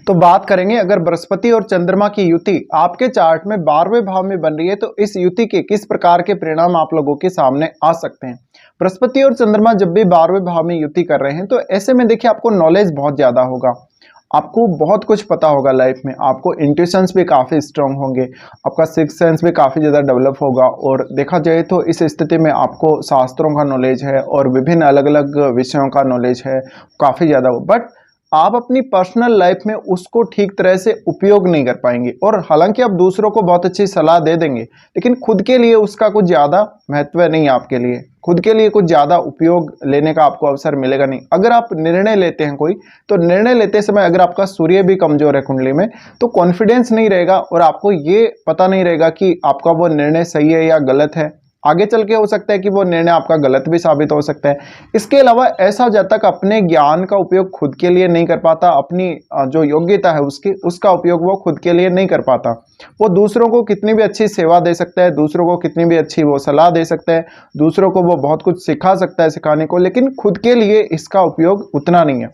तो बात करेंगे अगर बृहस्पति और चंद्रमा की युति आपके चार्ट में 12वें भाव में बन रही है तो इस युति के किस प्रकार के परिणाम आप लोगों के सामने आ सकते हैं। बृहस्पति और चंद्रमा जब भी 12वें भाव में युति कर रहे हैं तो ऐसे में देखिए आपको नॉलेज बहुत ज्यादा होगा, आपको बहुत कुछ पता होगा लाइफ में, आपको इंट्यूशंस भी काफ़ी स्ट्रांग होंगे, आपका सिक्स सेंस भी काफ़ी ज़्यादा डेवलप होगा। और देखा जाए तो इस स्थिति में आपको शास्त्रों का नॉलेज है और विभिन्न अलग अलग विषयों का नॉलेज है काफ़ी ज़्यादा हो, बट आप अपनी पर्सनल लाइफ में उसको ठीक तरह से उपयोग नहीं कर पाएंगे। और हालांकि आप दूसरों को बहुत अच्छी सलाह दे देंगे लेकिन खुद के लिए उसका कुछ ज़्यादा महत्व नहीं है, आपके लिए खुद के लिए कुछ ज़्यादा उपयोग लेने का आपको अवसर मिलेगा नहीं। अगर आप निर्णय लेते हैं कोई, तो निर्णय लेते समय अगर आपका सूर्य भी कमजोर है कुंडली में तो कॉन्फिडेंस नहीं रहेगा और आपको ये पता नहीं रहेगा कि आपका वो निर्णय सही है या गलत है। आगे चल के हो सकता है कि वो निर्णय आपका गलत भी साबित हो सकता है। इसके अलावा ऐसा जातक अपने ज्ञान का उपयोग खुद के लिए नहीं कर पाता, अपनी जो योग्यता है उसका उपयोग वो खुद के लिए नहीं कर पाता। वो दूसरों को कितनी भी अच्छी सेवा दे सकता है, दूसरों को कितनी भी अच्छी वो सलाह दे सकता है, दूसरों को वो बहुत कुछ सिखा सकता है सिखाने को, लेकिन खुद के लिए इसका उपयोग उतना नहीं है।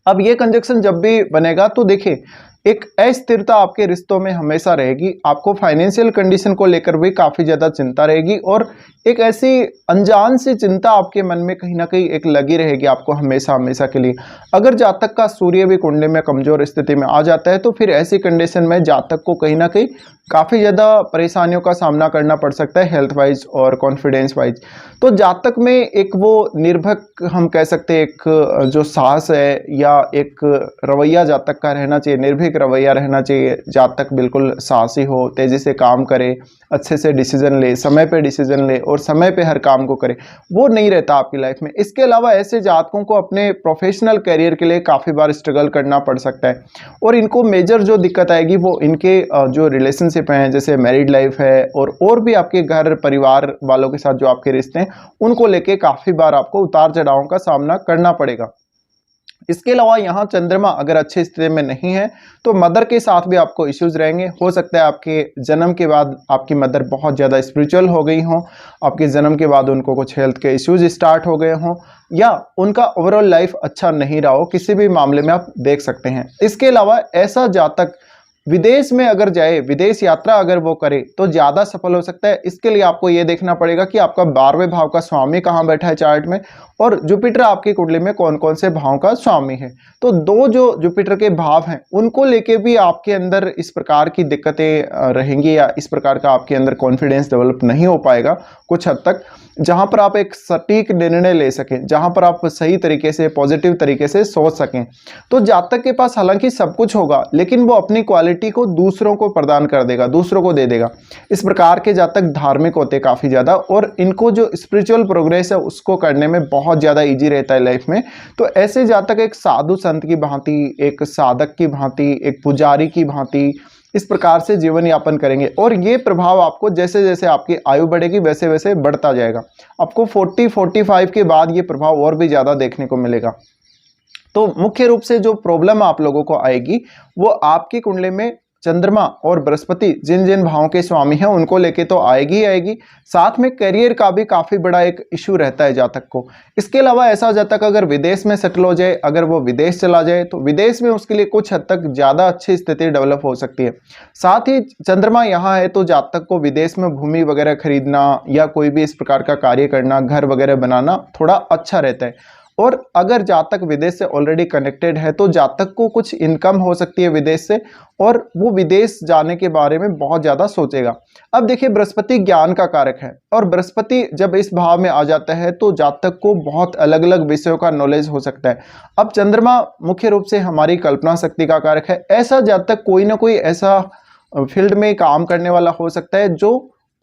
अब ये कंजक्शन जब भी बनेगा तो देखिए एक अस्थिरता आपके रिश्तों में हमेशा रहेगी, आपको फाइनेंशियल कंडीशन को लेकर भी काफ़ी ज़्यादा चिंता रहेगी और एक ऐसी अनजान सी चिंता आपके मन में कहीं ना कहीं एक लगी रहेगी आपको हमेशा हमेशा के लिए। अगर जातक का सूर्य भी कुंडली में कमज़ोर स्थिति में आ जाता है तो फिर ऐसी कंडीशन में जातक को कहीं ना कहीं काफ़ी ज़्यादा परेशानियों का सामना करना पड़ सकता है हेल्थ वाइज और कॉन्फिडेंस वाइज। तो जातक में एक वो निर्भक हम कह सकते हैं एक जो साहस है या एक रवैया जातक का रहना चाहिए, निर्भीक रवैया रहना चाहिए। जातक बिल्कुल साहसी हो, तेजी से काम करे, अच्छे से डिसीजन ले, समय पे डिसीजन ले और समय पे हर काम को करे, वो नहीं रहता आपकी लाइफ में। इसके अलावा ऐसे जातकों को अपने प्रोफेशनल करियर के लिए काफ़ी बार स्ट्रगल करना पड़ सकता है और इनको मेजर जो दिक्कत आएगी वो इनके जो रिलेशनशिप हैं, जैसे मैरिड लाइफ है और भी आपके घर परिवार वालों के साथ जो आपके रिश्ते हैं उनको लेके काफ़ी बार आपको उतार चढ़ावों का सामना करना पड़ेगा। इसके अलावा यहाँ चंद्रमा अगर अच्छी स्थिति में नहीं है तो मदर के साथ भी आपको इश्यूज रहेंगे। हो सकता है आपके जन्म के बाद आपकी मदर बहुत ज़्यादा स्पिरिचुअल हो गई हों, आपके जन्म के बाद उनको कुछ हेल्थ के इश्यूज स्टार्ट हो गए हों या उनका ओवरऑल लाइफ अच्छा नहीं रहा हो, किसी भी मामले में आप देख सकते हैं। इसके अलावा ऐसा जातक विदेश में अगर जाए, विदेश यात्रा अगर वो करे तो ज़्यादा सफल हो सकता है। इसके लिए आपको ये देखना पड़ेगा कि आपका 12वें भाव का स्वामी कहाँ बैठा है चार्ट में और जुपिटर आपकी कुंडली में कौन कौन से भाव का स्वामी है। तो दो जो जुपिटर के भाव हैं उनको लेके भी आपके अंदर इस प्रकार की दिक्कतें रहेंगी या इस प्रकार का आपके अंदर कॉन्फिडेंस डेवलप नहीं हो पाएगा कुछ हद तक, जहां पर आप एक सटीक निर्णय ले सकें, जहां पर आप सही तरीके से पॉजिटिव तरीके से सोच सकें। तो जातक के पास हालांकि सब कुछ होगा लेकिन वो अपनी क्वालिटी को दूसरों को प्रदान कर देगा, दूसरों को दे देगा। इस प्रकार के जातक धार्मिक होते काफ़ी ज़्यादा और इनको जो स्पिरिचुअल प्रोग्रेस है उसको करने में बहुत ज़्यादा ईजी रहता है लाइफ में। तो ऐसे जातक एक साधु संत की भांति, एक साधक की भांति, एक पुजारी की भांति इस प्रकार से जीवन यापन करेंगे और ये प्रभाव आपको जैसे जैसे आपकी आयु बढ़ेगी वैसे वैसे बढ़ता जाएगा। आपको 40-45 के बाद ये प्रभाव और भी ज़्यादा देखने को मिलेगा। तो मुख्य रूप से जो प्रॉब्लम आप लोगों को आएगी वो आपकी कुंडली में चंद्रमा और बृहस्पति जिन जिन भावों के स्वामी हैं उनको लेके तो आएगी ही आएगी, साथ में करियर का भी काफ़ी बड़ा एक इशू रहता है जातक को। इसके अलावा ऐसा जातक अगर विदेश में सेटल हो जाए, अगर वो विदेश चला जाए तो विदेश में उसके लिए कुछ हद तक ज़्यादा अच्छी स्थिति डेवलप हो सकती है। साथ ही चंद्रमा यहाँ है तो जातक को विदेश में भूमि वगैरह खरीदना या कोई भी इस प्रकार का कार्य करना, घर वगैरह बनाना थोड़ा अच्छा रहता है। और अगर जातक विदेश से ऑलरेडी कनेक्टेड है तो जातक को कुछ इनकम हो सकती है विदेश से और वो विदेश जाने के बारे में बहुत ज़्यादा सोचेगा। अब देखिए बृहस्पति ज्ञान का कारक है और बृहस्पति जब इस भाव में आ जाता है तो जातक को बहुत अलग अलग विषयों का नॉलेज हो सकता है। अब चंद्रमा मुख्य रूप से हमारी कल्पना शक्ति का कारक है। ऐसा जातक कोई ना कोई ऐसा फील्ड में काम करने वाला हो सकता है जो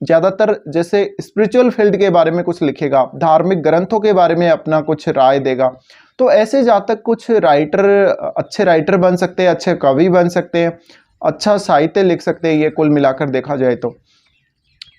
ज़्यादातर जैसे स्पिरिचुअल फील्ड के बारे में कुछ लिखेगा, धार्मिक ग्रंथों के बारे में अपना कुछ राय देगा। तो ऐसे जातक कुछ राइटर, अच्छे राइटर बन सकते हैं, अच्छे कवि बन सकते हैं, अच्छा साहित्य लिख सकते हैं, ये कुल मिलाकर देखा जाए तो।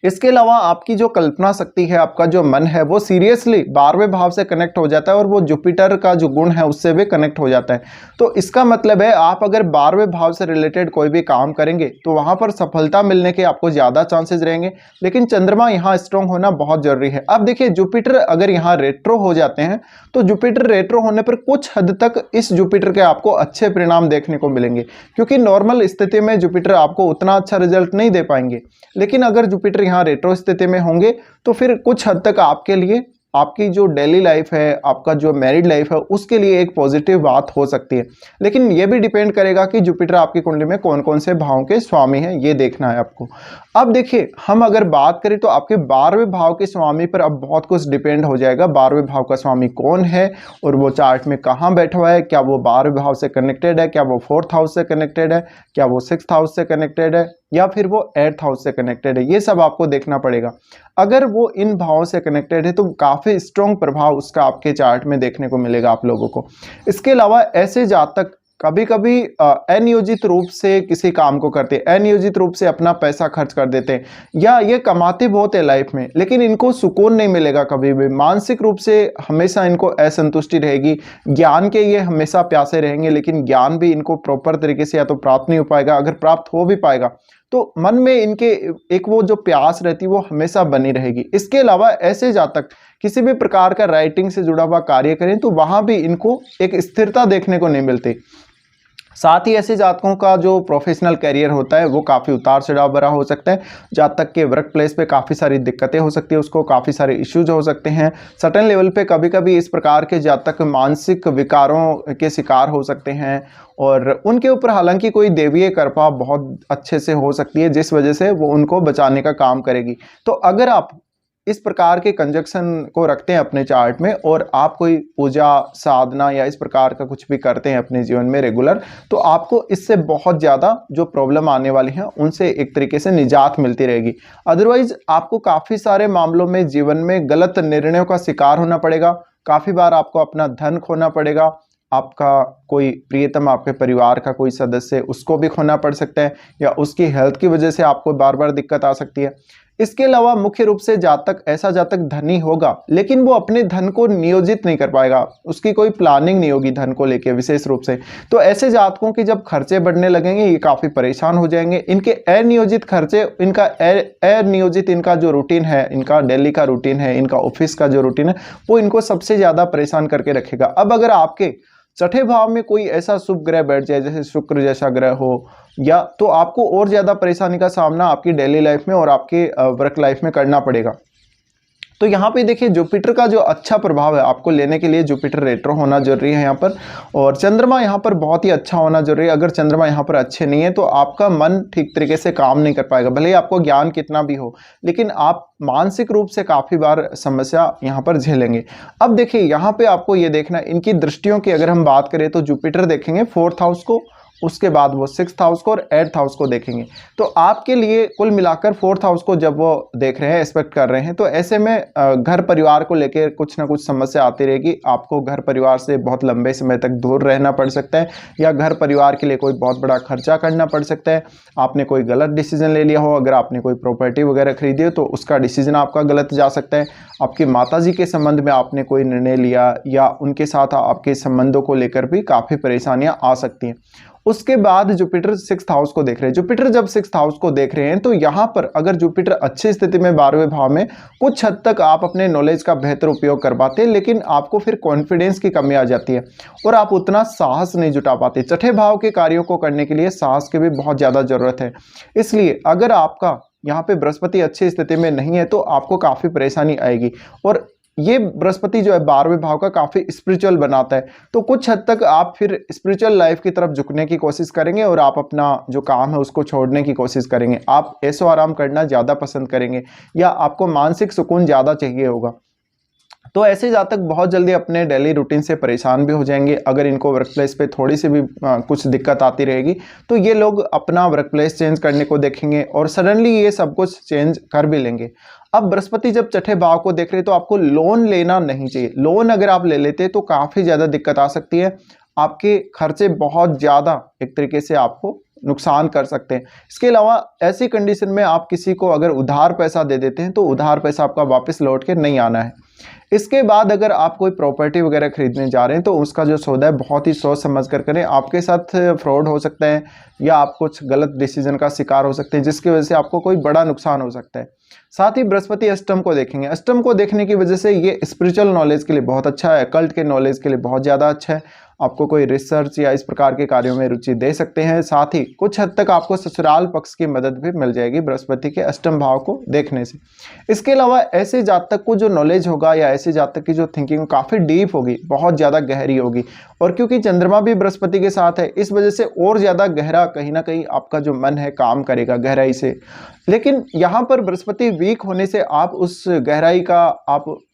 इसके अलावा आपकी जो कल्पना शक्ति है, आपका जो मन है, वो सीरियसली 12वें भाव से कनेक्ट हो जाता है और वो जुपिटर का जो गुण है उससे भी कनेक्ट हो जाता है। तो इसका मतलब है आप अगर 12वें भाव से रिलेटेड कोई भी काम करेंगे तो वहां पर सफलता मिलने के आपको ज्यादा चांसेस रहेंगे, लेकिन चंद्रमा यहाँ स्ट्रॉन्ग होना बहुत जरूरी है। अब देखिए, जुपिटर अगर यहाँ रेट्रो हो जाते हैं तो जुपिटर रेट्रो होने पर कुछ हद तक इस जुपिटर के आपको अच्छे परिणाम देखने को मिलेंगे, क्योंकि नॉर्मल स्थिति में जुपिटर आपको उतना अच्छा रिजल्ट नहीं दे पाएंगे। लेकिन अगर जुपिटर यहाँ रेट्रो स्थिति में होंगे तो फिर कुछ हद तक आपके लिए आपकी जो डेली लाइफ है, आपका जो मैरिड लाइफ है, उसके लिए एक पॉजिटिव बात हो सकती है। लेकिन यह भी डिपेंड करेगा कि जुपिटर आपकी कुंडली में कौन कौन से भावों के स्वामी हैं, ये देखना है आपको। अब देखिए, हम अगर बात करें तो आपके 12वें भाव के स्वामी पर अब बहुत कुछ डिपेंड हो जाएगा। 12वें भाव का स्वामी कौन है और वो चार्ट में कहाँ बैठा हुआ है, क्या वो 12वें भाव से कनेक्टेड है, क्या वो 4th हाउस से कनेक्टेड है, क्या वो 6th हाउस से कनेक्टेड है, या फिर वो 8th हाउस से कनेक्टेड है। ये सब आपको देखना पड़ेगा। अगर वो इन भावों से कनेक्टेड है तो काफ़ी स्ट्रॉन्ग प्रभाव उसका आपके चार्ट में देखने को मिलेगा आप लोगों को। इसके अलावा ऐसे जातक कभी कभी अनियोजित रूप से किसी काम को करते हैं, अनियोजित रूप से अपना पैसा खर्च कर देते हैं, या ये कमाते बहुत है लाइफ में लेकिन इनको सुकून नहीं मिलेगा कभी भी, मानसिक रूप से हमेशा इनको असंतुष्टि रहेगी, ज्ञान के ये हमेशा प्यासे रहेंगे लेकिन ज्ञान भी इनको प्रॉपर तरीके से या तो प्राप्त नहीं हो पाएगा, अगर प्राप्त हो भी पाएगा तो मन में इनके एक वो जो प्यास रहती है वो हमेशा बनी रहेगी। इसके अलावा ऐसे जातक किसी भी प्रकार का राइटिंग से जुड़ा हुआ कार्य करें तो वहां भी इनको एक स्थिरता देखने को नहीं मिलती। साथ ही ऐसे जातकों का जो प्रोफेशनल करियर होता है वो काफ़ी उतार चढ़ाव भरा हो सकता है। जातक के वर्क प्लेस पे काफ़ी सारी दिक्कतें हो सकती है, उसको काफ़ी सारे इश्यूज हो सकते हैं। सर्टेन लेवल पे कभी कभी इस प्रकार के जातक मानसिक विकारों के शिकार हो सकते हैं और उनके ऊपर हालांकि कोई देवीय कृपा बहुत अच्छे से हो सकती है जिस वजह से वो उनको बचाने का काम करेगी। तो अगर आप इस प्रकार के कंजक्शन को रखते हैं अपने चार्ट में और आप कोई पूजा साधना या इस प्रकार का कुछ भी करते हैं अपने जीवन में रेगुलर, तो आपको इससे बहुत ज़्यादा जो प्रॉब्लम आने वाली हैं उनसे एक तरीके से निजात मिलती रहेगी। अदरवाइज आपको काफ़ी सारे मामलों में जीवन में गलत निर्णयों का शिकार होना पड़ेगा, काफ़ी बार आपको अपना धन खोना पड़ेगा, आपका कोई प्रियतम आपके परिवार का कोई सदस्य उसको भी खोना पड़ सकता है, या उसकी हेल्थ की वजह से आपको बार बार दिक्कत आ सकती है। इसके अलावा मुख्य रूप से ऐसा जातक धनी होगा लेकिन वो अपने धन को नियोजित नहीं कर पाएगा, उसकी कोई प्लानिंग नहीं होगी धन को लेके विशेष रूप से। तो ऐसे जातकों के जब खर्चे बढ़ने लगेंगे ये काफ़ी परेशान हो जाएंगे। इनके अनियोजित खर्चे, इनका अनियोजित इनका जो रूटीन है, इनका डेली का रूटीन है, इनका ऑफिस का जो रूटीन है, वो इनको सबसे ज़्यादा परेशान करके रखेगा। अब अगर आपके 6ठे भाव में कोई ऐसा शुभ ग्रह बैठ जाए जैसे शुक्र जैसा ग्रह हो, या तो आपको और ज़्यादा परेशानी का सामना आपकी डेली लाइफ में और आपके वर्क लाइफ में करना पड़ेगा। तो यहाँ पे देखिए, जुपिटर का जो अच्छा प्रभाव है आपको लेने के लिए जुपिटर रेट्रो होना जरूरी है यहाँ पर, और चंद्रमा यहाँ पर बहुत ही अच्छा होना जरूरी है। अगर चंद्रमा यहाँ पर अच्छे नहीं है तो आपका मन ठीक तरीके से काम नहीं कर पाएगा, भले ही आपको ज्ञान कितना भी हो, लेकिन आप मानसिक रूप से काफ़ी बार समस्या यहाँ पर झेलेंगे। अब देखिए, यहाँ पे आपको ये देखना, इनकी दृष्टियों की अगर हम बात करें तो जुपिटर देखेंगे 4th हाउस को, उसके बाद वो 6th हाउस को और 8th हाउस को देखेंगे। तो आपके लिए कुल मिलाकर 4th हाउस को जब वो देख रहे हैं, एक्सपेक्ट कर रहे हैं, तो ऐसे में घर परिवार को लेकर कुछ ना कुछ समस्या आती रहेगी। आपको घर परिवार से बहुत लंबे समय तक दूर रहना पड़ सकता है, या घर परिवार के लिए कोई बहुत बड़ा खर्चा करना पड़ सकता है। आपने कोई गलत डिसीजन ले लिया हो, अगर आपने कोई प्रॉपर्टी वगैरह खरीदी हो तो उसका डिसीजन आपका गलत जा सकता है। आपकी माताजी के संबंध में आपने कोई निर्णय लिया या उनके साथ आपके संबंधों को लेकर भी काफ़ी परेशानियां आ सकती हैं। उसके बाद जुपिटर 6th हाउस को देख रहे हैं। जुपिटर जब 6th हाउस को देख रहे हैं तो यहाँ पर अगर जुपिटर अच्छी स्थिति में 12वें भाव में, कुछ हद तक आप अपने नॉलेज का बेहतर उपयोग कर पाते हैं, लेकिन आपको फिर कॉन्फिडेंस की कमी आ जाती है और आप उतना साहस नहीं जुटा पाते। 6ठे भाव के कार्यों को करने के लिए साहस की भी बहुत ज़्यादा ज़रूरत है। इसलिए अगर आपका यहाँ पे बृहस्पति अच्छी स्थिति में नहीं है तो आपको काफ़ी परेशानी आएगी, और ये बृहस्पति जो है 12वें भाव का काफ़ी स्पिरिचुअल बनाता है। तो कुछ हद तक आप फिर स्पिरिचुअल लाइफ की तरफ झुकने की कोशिश करेंगे और आप अपना जो काम है उसको छोड़ने की कोशिश करेंगे। आप ऐशो आराम करना ज़्यादा पसंद करेंगे, या आपको मानसिक सुकून ज़्यादा चाहिए होगा। तो ऐसे जातक बहुत जल्दी अपने डेली रूटीन से परेशान भी हो जाएंगे। अगर इनको वर्क प्लेस पे थोड़ी सी भी कुछ दिक्कत आती रहेगी तो ये लोग अपना वर्क प्लेस चेंज करने को देखेंगे और सडनली ये सब कुछ चेंज कर भी लेंगे। अब बृहस्पति जब 6ठे भाव को देख रहे तो आपको लोन लेना नहीं चाहिए। लोन अगर आप ले लेते तो काफ़ी ज़्यादा दिक्कत आ सकती है, आपके खर्चे बहुत ज़्यादा एक तरीके से आपको नुकसान कर सकते हैं। इसके अलावा ऐसी कंडीशन में आप किसी को अगर उधार पैसा दे देते हैं तो उधार पैसा आपका वापस लौट के नहीं आना है। इसके बाद अगर आप कोई प्रॉपर्टी वगैरह खरीदने जा रहे हैं तो उसका जो सौदा है बहुत ही सोच समझ कर करें। आपके साथ फ्रॉड हो सकता है या आप कुछ गलत डिसीजन का शिकार हो सकते हैं जिसकी वजह से आपको कोई बड़ा नुकसान हो सकता है। साथ ही बृहस्पति अष्टम को देखेंगे। अष्टम को देखने की वजह से ये स्पिरिचुअल नॉलेज के लिए बहुत अच्छा है, कल्ट के नॉलेज के लिए बहुत ज़्यादा अच्छा है। आपको कोई रिसर्च या इस प्रकार के कार्यों में रुचि दे सकते हैं। साथ ही कुछ हद तक आपको ससुराल पक्ष की मदद भी मिल जाएगी बृहस्पति के अष्टम भाव को देखने से। इसके अलावा ऐसे जातक को जो नॉलेज होगा या ऐसे जातक की जो थिंकिंग काफ़ी डीप होगी, बहुत ज़्यादा गहरी होगी, और क्योंकि चंद्रमा भी बृहस्पति के साथ है इस वजह से और ज़्यादा गहरा कहीं ना कहीं आपका जो मन है काम करेगा गहराई से। लेकिन यहाँ पर बृहस्पति वीक होने से आप उस गहराई का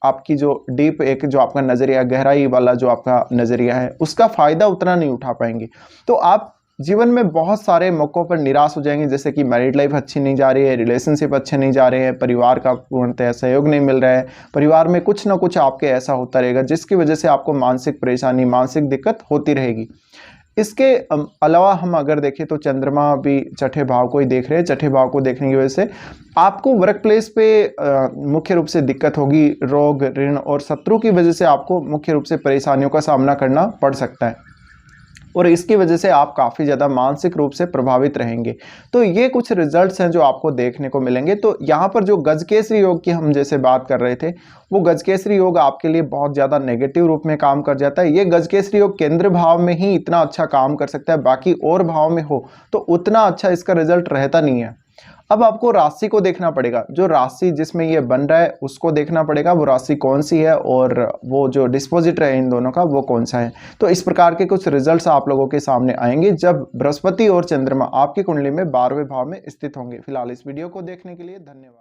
आपकी जो डीप एक जो आपका नज़रिया गहराई वाला जो आपका नज़रिया है उसका फ़ायदा उतना नहीं उठा पाएंगे। तो आप जीवन में बहुत सारे मौक़ों पर निराश हो जाएंगे, जैसे कि मैरिड लाइफ अच्छी नहीं जा रही है, रिलेशनशिप अच्छे नहीं जा रहे हैं, परिवार का पूर्णतः सहयोग नहीं मिल रहा है, परिवार में कुछ ना कुछ आपके ऐसा होता रहेगा जिसकी वजह से आपको मानसिक परेशानी, मानसिक दिक्कत होती रहेगी। इसके अलावा हम अगर देखें तो चंद्रमा भी छठे भाव को ही देख रहे हैं। छठे भाव को देखने की वजह से आपको वर्क प्लेस पे मुख्य रूप से दिक्कत होगी, रोग, ऋण और शत्रु की वजह से आपको मुख्य रूप से परेशानियों का सामना करना पड़ सकता है और इसकी वजह से आप काफ़ी ज़्यादा मानसिक रूप से प्रभावित रहेंगे। तो ये कुछ रिजल्ट्स हैं जो आपको देखने को मिलेंगे। तो यहाँ पर जो गजकेसरी योग की हम जैसे बात कर रहे थे वो गजकेसरी योग आपके लिए बहुत ज़्यादा नेगेटिव रूप में काम कर जाता है। ये गजकेसरी योग केंद्र भाव में ही इतना अच्छा काम कर सकता है, बाकी और भाव में हो तो उतना अच्छा इसका रिजल्ट रहता नहीं है। अब आपको राशि को देखना पड़ेगा, जो राशि जिसमें ये बन रहा है उसको देखना पड़ेगा, वो राशि कौन सी है और वो जो डिस्पोजिट है इन दोनों का वो कौन सा है। तो इस प्रकार के कुछ रिजल्ट्स आप लोगों के सामने आएंगे जब बृहस्पति और चंद्रमा आपकी कुंडली में 12वें भाव में स्थित होंगे। फिलहाल इस वीडियो को देखने के लिए धन्यवाद।